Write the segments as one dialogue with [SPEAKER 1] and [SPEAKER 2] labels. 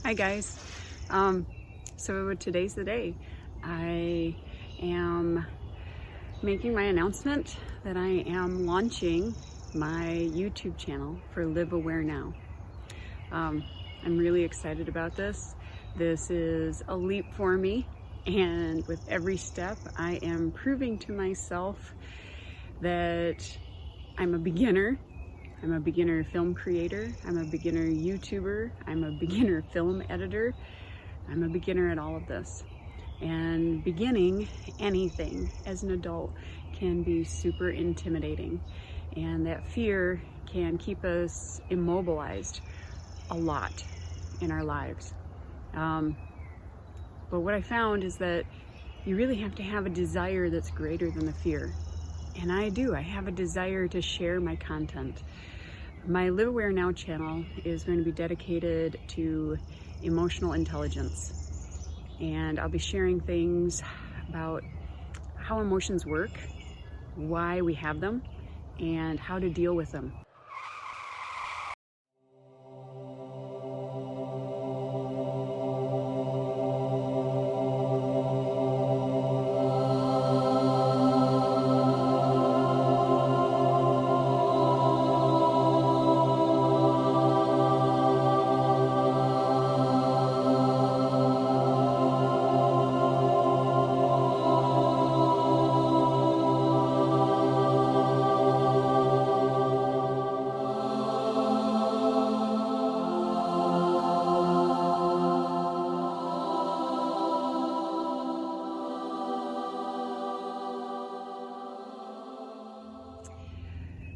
[SPEAKER 1] Hi guys. So today's the day. I am making my announcement that I am launching my YouTube channel for Live Aware Now. I'm really excited about this. This is a leap for me, and with every step I am proving to myself that I'm a beginner. I'm a beginner film creator, I'm a beginner YouTuber, I'm a beginner film editor, I'm a beginner at all of this. And beginning anything as an adult can be super intimidating, and that fear can keep us immobilized a lot in our lives. But what I found is that you really have to have a desire that's greater than the fear. And I do. I have a desire to share my content. My Live Aware Now channel is going to be dedicated to emotional intelligence. And I'll be sharing things about how emotions work, why we have them, and how to deal with them.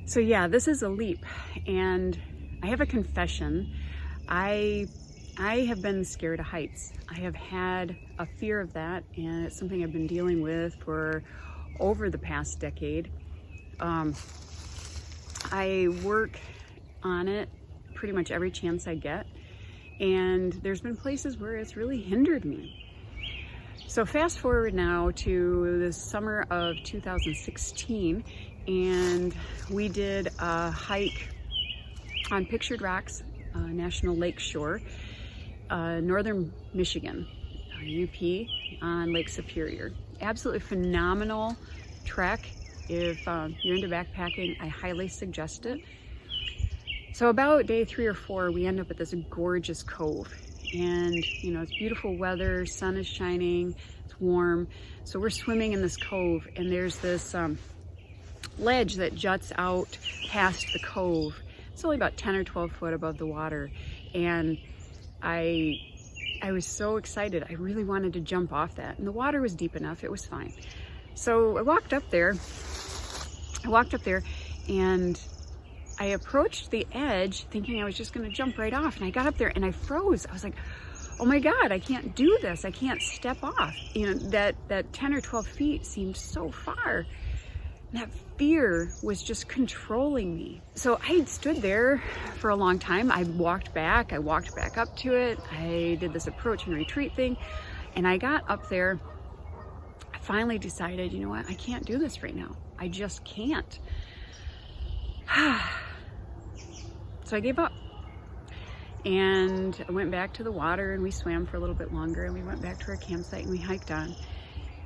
[SPEAKER 1] So yeah, this is a leap, and I have a confession. I have been scared of heights. I have had a fear of that, and it's something I've been dealing with for over the past decade. I work on it pretty much every chance I get, and there's been places where it's really hindered me. So fast forward now to the summer of 2016, and we did a hike on Pictured Rocks National Lake Shore, northern Michigan, UP, on Lake Superior. Absolutely phenomenal trek. If you're into backpacking, I highly suggest it. So about day 3 or 4, we end up at this gorgeous cove, and it's beautiful weather, sun is shining, it's warm. So we're swimming in this cove, and there's this ledge that juts out past the cove. It's only about 10 or 12 foot above the water, and I was so excited. I really wanted to jump off that, and the water was deep enough, it was fine. So I walked up there and I approached the edge thinking I was just going to jump right off, and I got up there and I froze. I was like, oh my God, I can't do this. I can't step off. That 10 or 12 feet seemed so far. That fear was just controlling me. So I stood there for a long time. I walked back up to it. I did this approach and retreat thing, and I got up there. I finally decided, you know what, I can't do this right now. I just can't. So I gave up, and I went back to the water, and we swam for a little bit longer, and we went back to our campsite and we hiked on.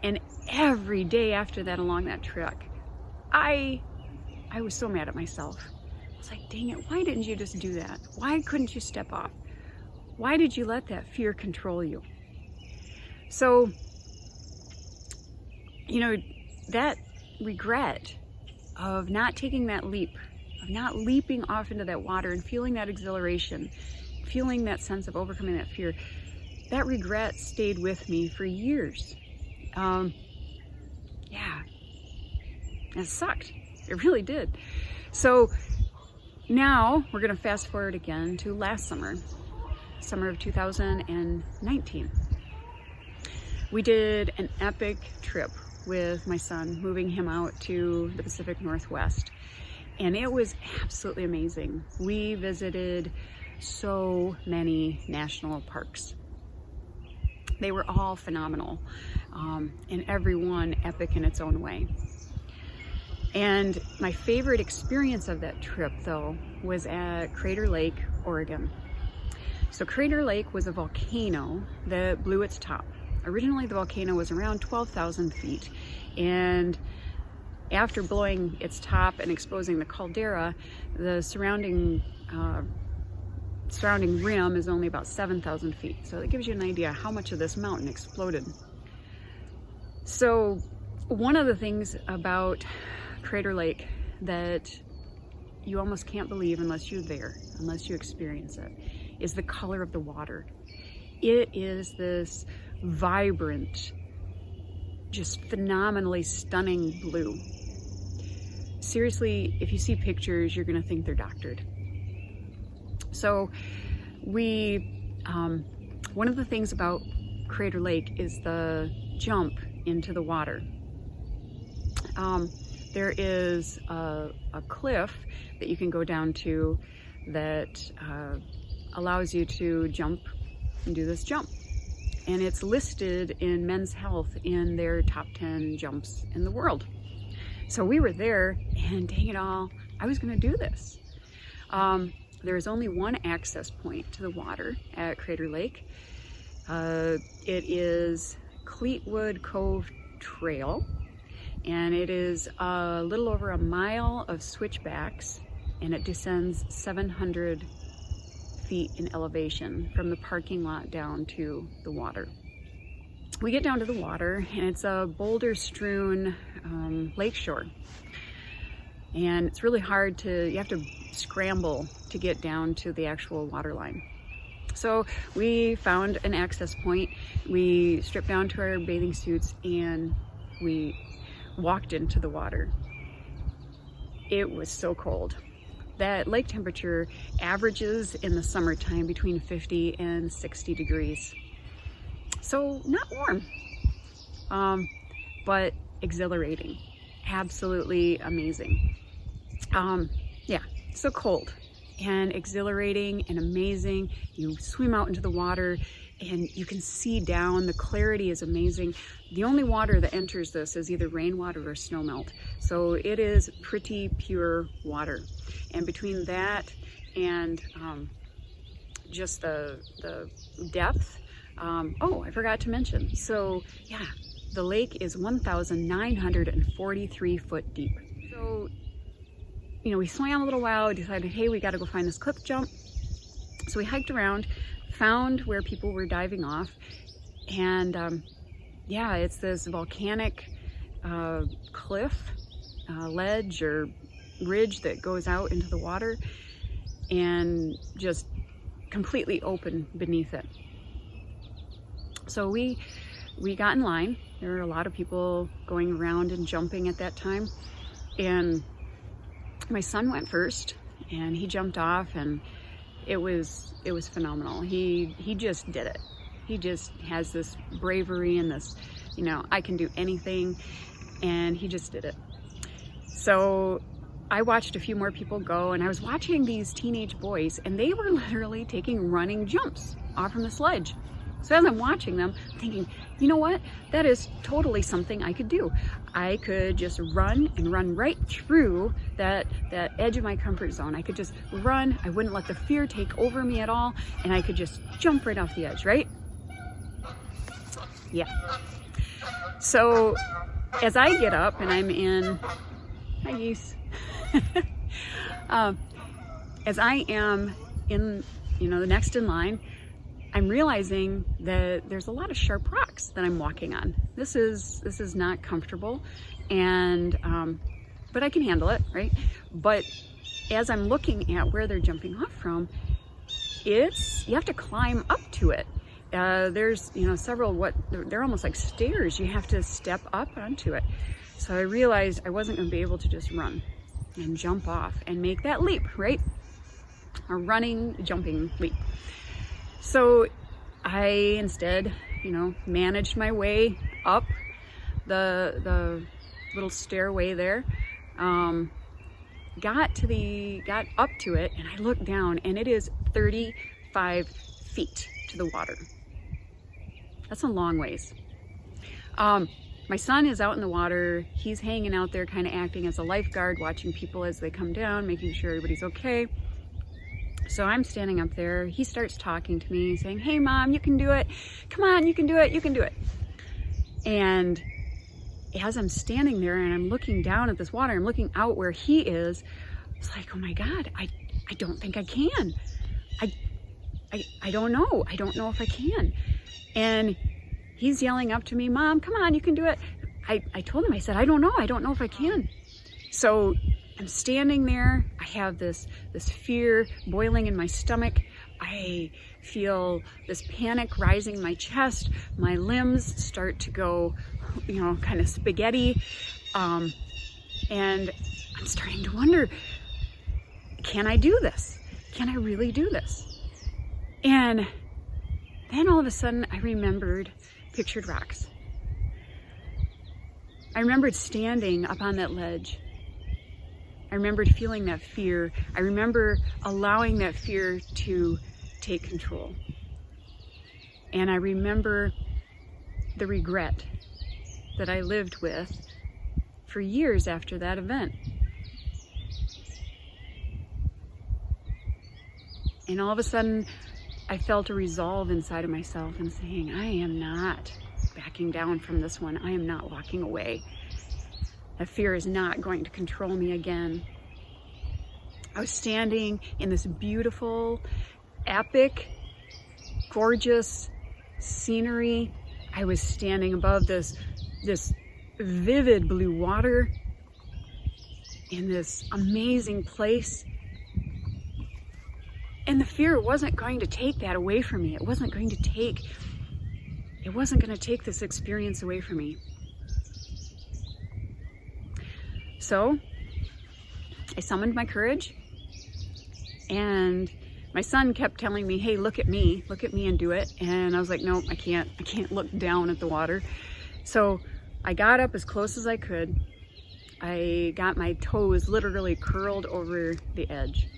[SPEAKER 1] And every day after that along that trek, I was so mad at myself. I was like, dang it, why didn't you just do that? Why couldn't you step off? Why did you let that fear control you? So, that regret of not taking that leap, of not leaping off into that water and feeling that exhilaration, feeling that sense of overcoming that fear, that regret stayed with me for years. Yeah. It sucked. It really did. So now we're going to fast forward again to last summer of 2019. We did an epic trip with my son, moving him out to the Pacific Northwest. And it was absolutely amazing. We visited so many national parks. They were all phenomenal, and every one epic in its own way. And my favorite experience of that trip, though, was at Crater Lake, Oregon. So Crater Lake was a volcano that blew its top. Originally, the volcano was around 12,000 feet, and after blowing its top and exposing the caldera, the surrounding rim is only about 7,000 feet. So that gives you an idea how much of this mountain exploded. So one of the things about Crater Lake that you almost can't believe unless you're there, unless you experience it, is the color of the water. It is this vibrant, just phenomenally stunning blue. Seriously, if you see pictures, you're gonna think they're doctored. So one of the things about Crater Lake is the jump into the water. There is a cliff that you can go down to that allows you to jump and do this jump. And it's listed in Men's Health in their top 10 jumps in the world. So we were there, and dang it all, I was gonna do this. There is only one access point to the water at Crater Lake. It is Cleetwood Cove Trail, and it is a little over a mile of switchbacks, and it descends 700 feet in elevation from the parking lot down to the water. We get down to the water, and it's a boulder-strewn lakeshore. And it's really hard you have to scramble to get down to the actual water line. So we found an access point. We stripped down to our bathing suits and we walked into the water. It was so cold. That lake temperature averages in the summertime between 50 and 60 degrees. So not warm, but exhilarating, absolutely amazing. Yeah, so cold and exhilarating and amazing. You swim out into the water and you can see down. The clarity is amazing. The only water that enters this is either rainwater or snowmelt. So it is pretty pure water. And between that and just the depth, oh, I forgot to mention. So yeah, the lake is 1,943 foot deep. So, you know, we swam a little while, decided, hey, we got to go find this cliff jump. So we hiked around, found where people were diving off, and yeah, it's this volcanic cliff, ledge or ridge that goes out into the water and just completely open beneath it. So we got in line. There were a lot of people going around and jumping at that time, and my son went first and he jumped off, and it was phenomenal. He just did it. He just has this bravery and this, you know, I can do anything, and he just did it. So I watched a few more people go, and I was watching these teenage boys, and they were literally taking running jumps off from the sledge. So as I'm watching them, I'm thinking, you know what? That is totally something I could do. I could just run and run right through that edge of my comfort zone. I could just run. I wouldn't let the fear take over me at all, and I could just jump right off the edge, right? Yeah. So as I get up and I'm in, hi geese. As I am in, you know, the next in line, I'm realizing that there's a lot of sharp rocks that I'm walking on. This is not comfortable, and but I can handle it, right? But as I'm looking at where they're jumping off from, you have to climb up to it. There's, you know, several they're almost like stairs. You have to step up onto it. So I realized I wasn't going to be able to just run and jump off and make that leap, right? A running, jumping leap. So I instead, you know, managed my way up the little stairway there, got up to it, and I looked down, and it is 35 feet to the water. That's a long ways. My son is out in the water. He's hanging out there, kind of acting as a lifeguard, watching people as they come down, making sure everybody's okay. So I'm standing up there. He starts talking to me, saying, "Hey, Mom, you can do it. Come on, you can do it. You can do it." And as I'm standing there and I'm looking down at this water, I'm looking out where he is. It's like, oh my God, I don't think I can. I don't know. I don't know if I can. And he's yelling up to me, "Mom, come on, you can do it." I told him, I said, I don't know if I can. So I'm standing there. I have this fear boiling in my stomach. I feel this panic rising in my chest. My limbs start to go, kind of spaghetti. And I'm starting to wonder, can I do this? Can I really do this? And then all of a sudden I remembered pictured rocks. I remembered standing up on that ledge. I remembered feeling that fear. I remember allowing that fear to take control. And I remember the regret that I lived with for years after that event. And all of a sudden, I felt a resolve inside of myself and saying, I am not backing down from this one. I am not walking away. That fear is not going to control me again. I was standing in this beautiful, epic, gorgeous scenery. I was standing above this vivid blue water in this amazing place. And the fear wasn't going to take that away from me. It wasn't going to take this experience away from me. So I summoned my courage, and my son kept telling me, "Hey, look at me and do it." And I was like, "No, I can't look down at the water." So I got up as close as I could. I got my toes literally curled over the edge.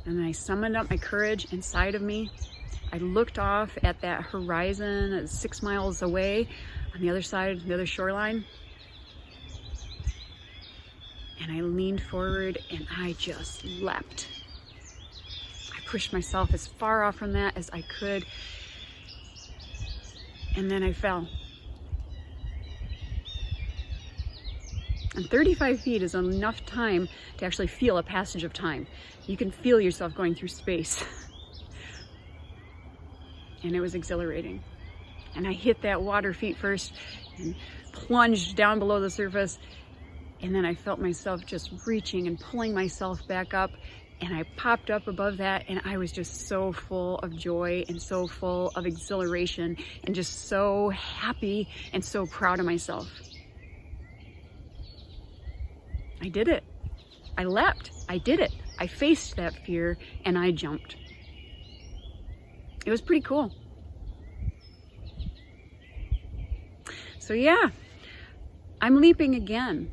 [SPEAKER 1] And I summoned up my courage inside of me. I looked off at that horizon 6 miles away on the other side, the other shoreline. And I leaned forward and I just leapt. I pushed myself as far off from that as I could. And then I fell. And 35 feet is enough time to actually feel a passage of time. You can feel yourself going through space. And it was exhilarating. And I hit that water feet first and plunged down below the surface. And then I felt myself just reaching and pulling myself back up. And I popped up above that, and I was just so full of joy and so full of exhilaration and just so happy and so proud of myself. I did it. I leapt. I did it. I faced that fear and I jumped. It was pretty cool. So yeah, I'm leaping again.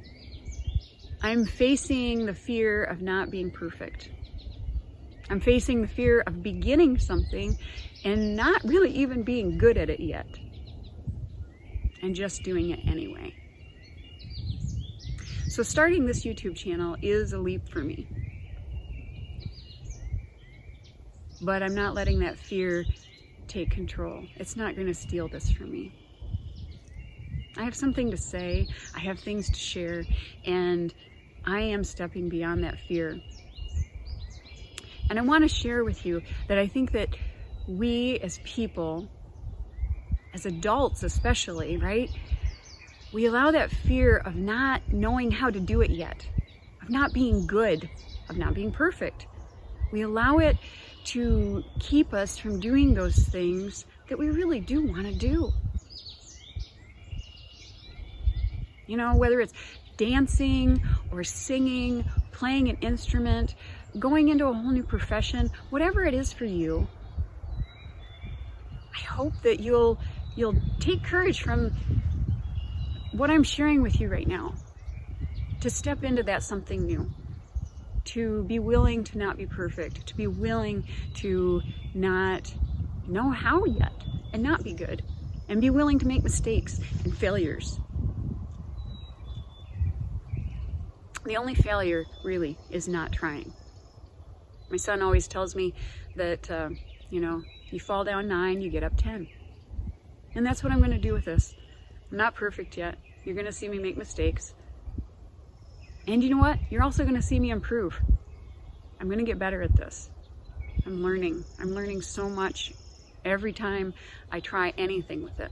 [SPEAKER 1] I'm facing the fear of not being perfect. I'm facing the fear of beginning something and not really even being good at it yet, and just doing it anyway. So starting this YouTube channel is a leap for me. But I'm not letting that fear take control. It's not going to steal this from me. I have something to say, I have things to share, and I am stepping beyond that fear. And I want to share with you that I think that we as people, as adults especially, right? We allow that fear of not knowing how to do it yet, of not being good, of not being perfect. We allow it to keep us from doing those things that we really do want to do. You know, whether it's dancing or singing, playing an instrument, going into a whole new profession, whatever it is for you, I hope that you'll take courage from what I'm sharing with you right now, to step into that something new, to be willing to not be perfect, to be willing to not know how yet and not be good, and be willing to make mistakes and failures. The only failure really is not trying. My son always tells me that, you know, you fall down 9, you get up 10. And that's what I'm going to do with this. I'm not perfect yet. You're going to see me make mistakes. And you know what? You're also going to see me improve. I'm going to get better at this. I'm learning. I'm learning so much every time I try anything with it.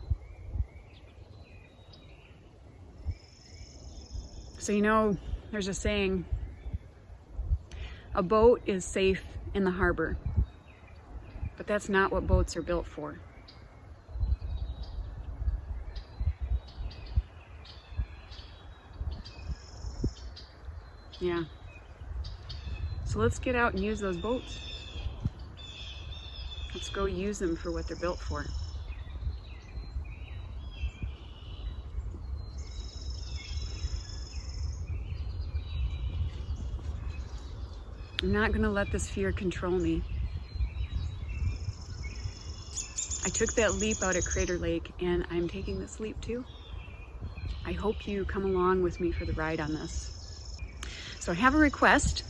[SPEAKER 1] So, you know, there's a saying, a boat is safe in the harbor, but that's not what boats are built for. Yeah. So let's get out and use those boats. Let's go use them for what they're built for. I'm not going to let this fear control me. I took that leap out at Crater Lake, and I'm taking this leap too. I hope you come along with me for the ride on this. So I have a request.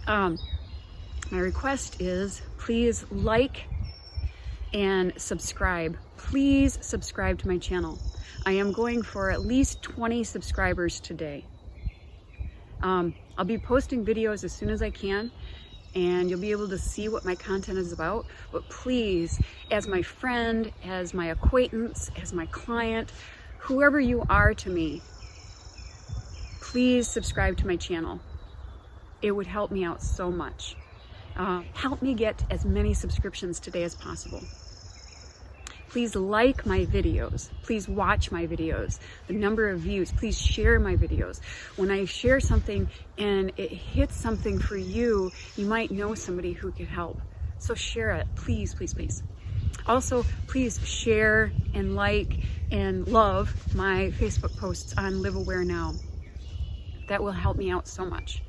[SPEAKER 1] My request is please like and subscribe. Please subscribe to my channel. I am going for at least 20 subscribers today. I'll be posting videos as soon as I can, and you'll be able to see what my content is about. But please, as my friend, as my acquaintance, as my client, whoever you are to me, please subscribe to my channel. It would help me out so much. Help me get as many subscriptions today as possible. Please like my videos. Please watch my videos. The number of views. Please share my videos. When I share something and it hits something for you, you might know somebody who could help. So share it, please, please, please. Also, please share and like and love my Facebook posts on Live Aware Now. That will help me out so much.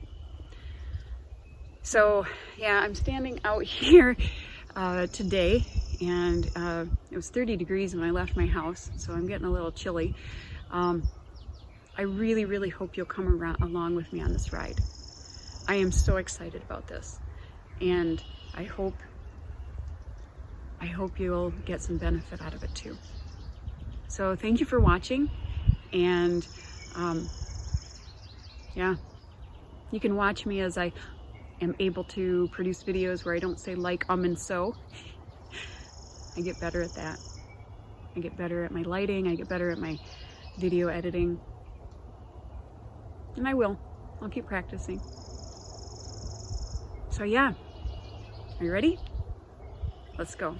[SPEAKER 1] So yeah, I'm standing out here today, and it was 30 degrees when I left my house, so I'm getting a little chilly. I really, really hope you'll come along with me on this ride. I am so excited about this, and I hope you'll get some benefit out of it too. So thank you for watching, and yeah, you can watch me as I am able to produce videos where I don't say like, and so. I get better at that. I get better at my lighting, I get better at my video editing. And I'll keep practicing. So yeah, are you ready? Let's go.